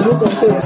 सुरू करतोय.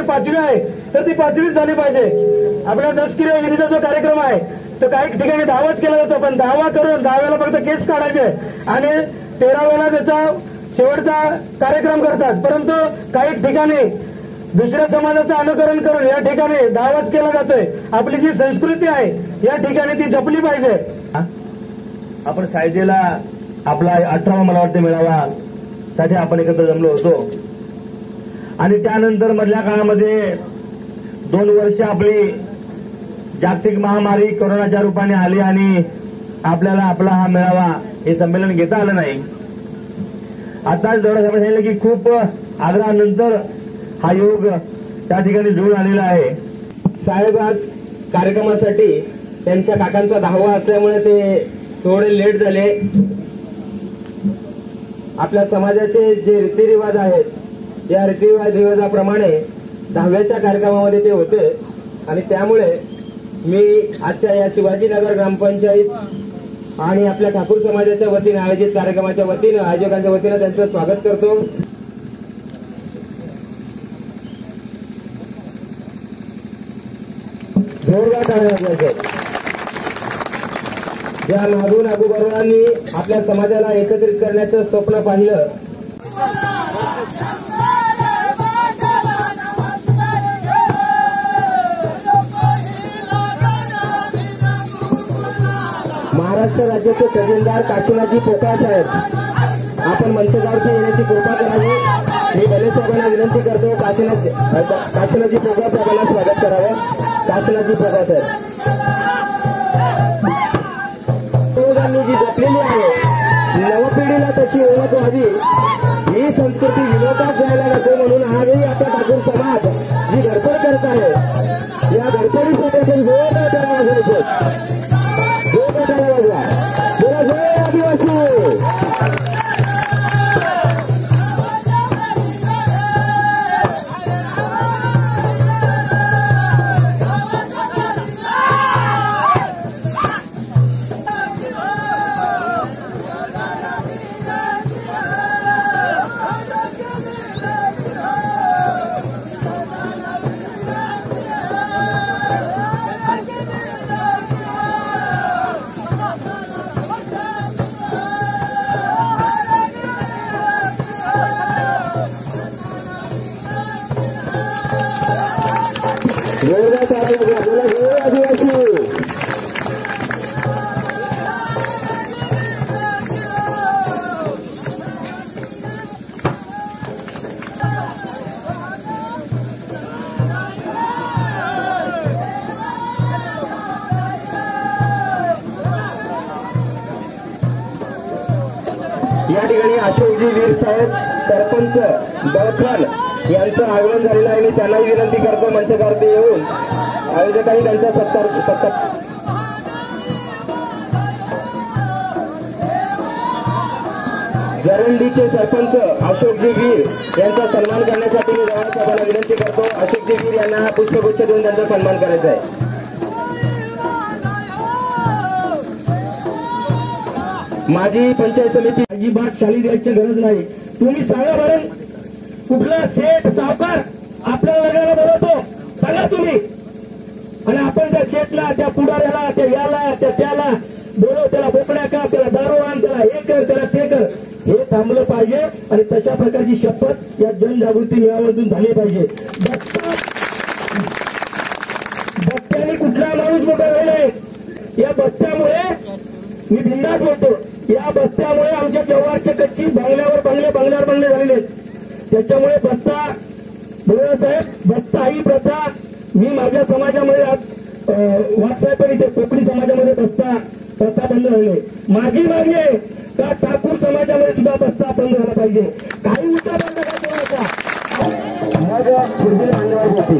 पाचवी आहे तर ती 5वीच झाली पाहिजे। आपला 10 किलो विधीचा जो कार्यक्रम आहे तो काही ठिकाणी 10वाच केला जातो, पण 10वा करून 10व्याला फक्त केस काढायचे आणि 13व्याला त्याचा शेवटचा कार्यक्रम करतात। परंतु काही ठिकाणी दुसऱ्या समाजाचं अनुकरण करून या ठिकाणी 10वाच केला जातोय। आपली जी संस्कृती आहे या ठिकाणी ती जपली पाहिजे। आपण सायजेला आपला 18वा मला वाटतं मेळावा साठी आपण एकत्र जमलो होतो. आणि त्यानंतर मधल्या काळामध्ये 2 वर्ष आपली जागतिक महामारी कोरोनाच्या रूपाने आली आणि आपल्याला आपला हा मेळावा हे संमेलन घेता आलं नाही. आता जेवढं सांगितलं की खूप आग्रहानंतर हा योग त्या ठिकाणी जुळून आलेला आहे. साहेब आज कार्यक्रमासाठी त्यांच्या काकांचा 10वा असल्यामुळे ते थोडे लेट झाले. आपल्या समाजाचे जे रीतिरिवाज आहेत या रीतिरिवाजाप्रमाणे 10व्याच्या कार्यक्रमामध्ये ते होते आणि त्यामुळे मी आजच्या या शिवाजीनगर ग्रामपंचायत आणि आपल्या ठाकूर समाजाच्या वतीने आयोजित कार्यक्रमाच्या वतीनं आयोजकांच्या वतीनं त्यांचं स्वागत करतो. जोरदार टाळ्या वाजवायच्या. ज्या नागू बरोबरांनी आपल्या समाजाला एकत्रित करण्याचं स्वप्न पाहिलं महाराष्ट्र राज्याचे खजिनदार काशीनाथजी पोकळ साहेब, आपण मंचकावरती येण्याची कृपा करावी. मी भले साहेबांना विनंती करतो काशीनाथजी पोकळ साहेबांना स्वागत करावं. काशीनाथजी पोकळ साहेब जी जपलेली आहे, नवपिढीला त्याची ओळख व्हावी, ही संस्कृती विनोदात जायला नको म्हणून आजही आपला ठाकूर समाज जी धडपड करत आहे या धडपडीसाठी जोरदार टाळ्या वाजवायच्या. जोरदार टाळ्या वाजवा. जय आदिवासी. या ठिकाणी अशोकजी वीर साहेब सरपंच बळखल यांचं आगमन झालेलं आहे. मी त्यांनाही विनंती करतो मंचकावरती येऊन आयोजकांनी त्यांचा सत्कार जरंडीचे सरपंच अशोकजी वीर यांचा सन्मान करण्यासाठी मी जवाहर साहेबांना विनंती करतो. अशोकजी वीर यांना पुष्पगुच्छ देऊन त्यांचा सन्मान करायचा आहे. माझी पंचायत समिती अजिबात शाली द्यायची गरज नाही. तुम्ही सांगा बरं, कुठला सेठ सावकार आपल्या वर्गाला बोलवतो सांगा तुम्ही, आणि आपण त्या शेठला त्या पुढाऱ्याला त्या याला त्याला बोलव, त्याला बोकड्या का, त्याला दारू आण, त्याला हे कर, त्याला ते कर. हे थांबलं पाहिजे आणि तशा प्रकारची शपथ या जनजागृती मेळाव्यातून झाली पाहिजे. बस्त्याने कुठला माणूस मोठा झालाय, या बस्त्यामुळे मी बिंदास बोलतो, या बस्त्यामुळे आमच्या जव्हारचे कच्ची बंगल्यावर बंगले झालेले. त्याच्यामुळे बस्ता साहेब बस्ता ही प्रथा मी माझ्या समाजामध्ये वाटसाहेब पण इथे कोकणी समाजामध्ये बस्ता प्रथा बंद झाली. माझी मागणी आहे का ठाकूर समाजामध्ये सुद्धा बस्ता बंद झाला पाहिजे. काही उलटा बंद करायचा माझ्या पुढील मान्यवर होती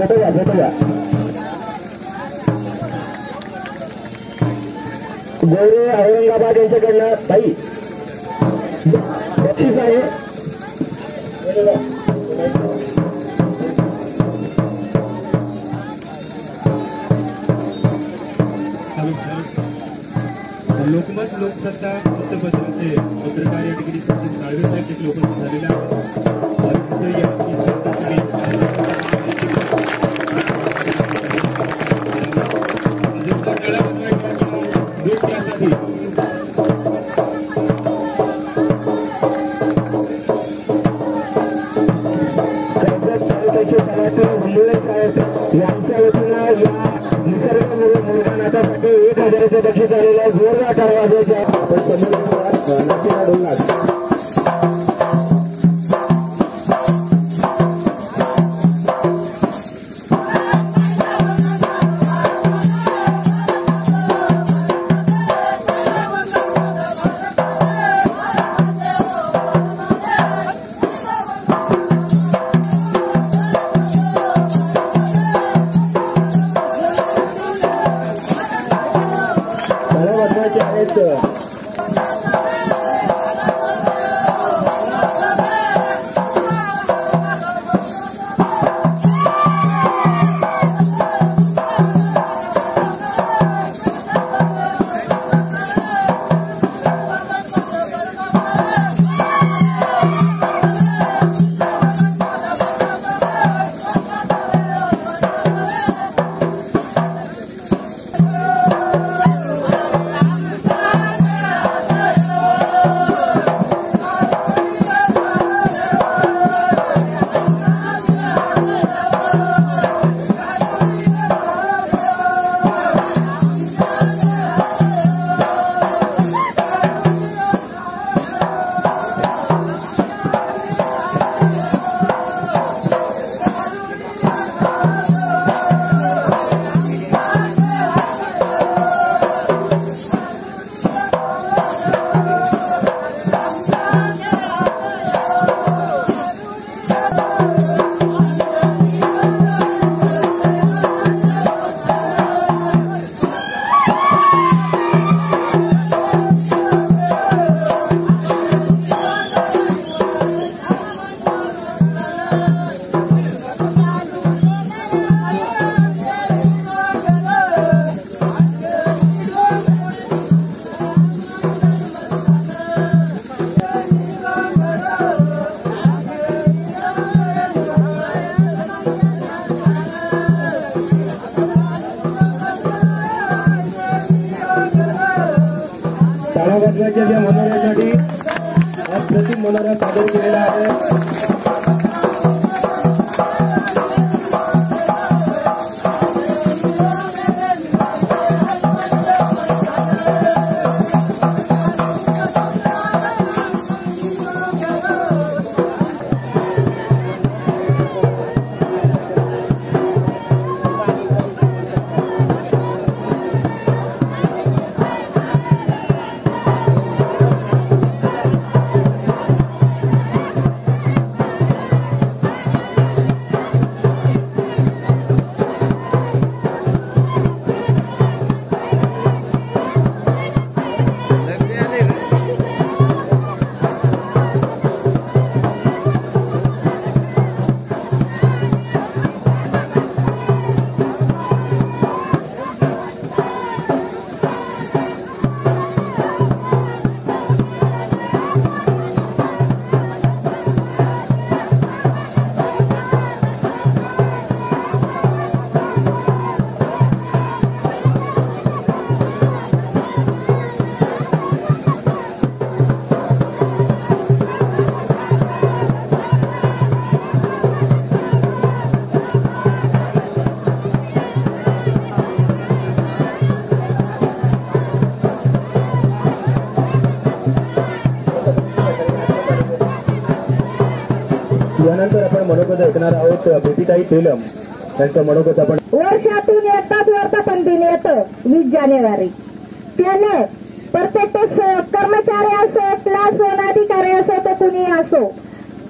फोटो घ्या फोटो घ्या. गौरी औरंगाबाद यांच्याकडनं ताई बक्षीस आहे. लोकमत लोकसत्ता वृत्तपत्राचे पत्रकार या ठिकाणी सचिन साळवे साहेब देखील उपस्थित झालेले यांच्या वतीनं या निसर्ग मैदानासाठी 1000 बक्षीस आलेलं आहे. जोरदार टाळ्या वाजवायच्या. या मनोरंजनासाठी अप्रतिम मनोरंजन सादर केलेलं आहे. यानंतर आपण मनोगत ऐकणार आहोत बेबीताई तेलम त्यांचं मनोगत. आपण वर्षातून एकदाच वर्धापन दिन येतं 20 जानेवारी. त्याने प्रत्येक कर्मचारी असो, क्लास वन अधिकारी असो, तो कुणी असो,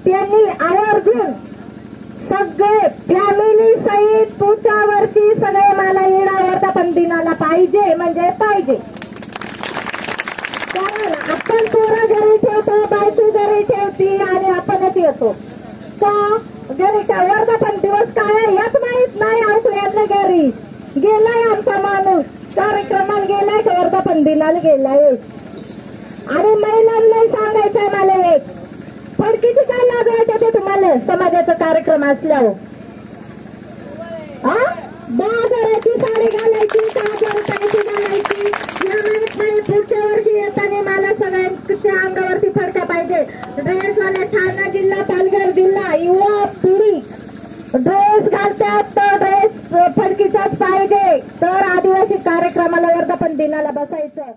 त्यांनी आवर्जून सगळे फॅमिली सहित पुढच्या वर्षी सगळे मला येणा वर्धापन दिनाला पाहिजे म्हणजे पाहिजे. कारण आपण पोरं घरी ठेवतो, बायको घरी ठेवती आणि आपणच येतो का घरी. वर्धापन दिवस काय आहे याच माहित नाही. आपल्या घरी गेलाय आमचा माणूस कार्यक्रमाला गेलाय का वर्धापन दिनाला गेलाय. आणि महिलांना सांगायचंय मला एक फडकीची काय लाभ वाटते तुम्हाला समाजाचा कार्यक्रम असल्यावर. 10,000ची साडी घालायची, 10,000 रुपयाची घालायची या माहित नाही. पुढच्या वर्षी येताना मला सगळ्यांच्या अंगावरती फडका पाहिजे. ड्रेसवाल्या ठाणे जिल्हा, पालघर जिल्हा युवा पिढी ड्रेस घालतात तर ड्रेस फडकीचाच पाहिजे. तर आदिवासी कार्यक्रमाला वर्धापन दिनाला बसायचं.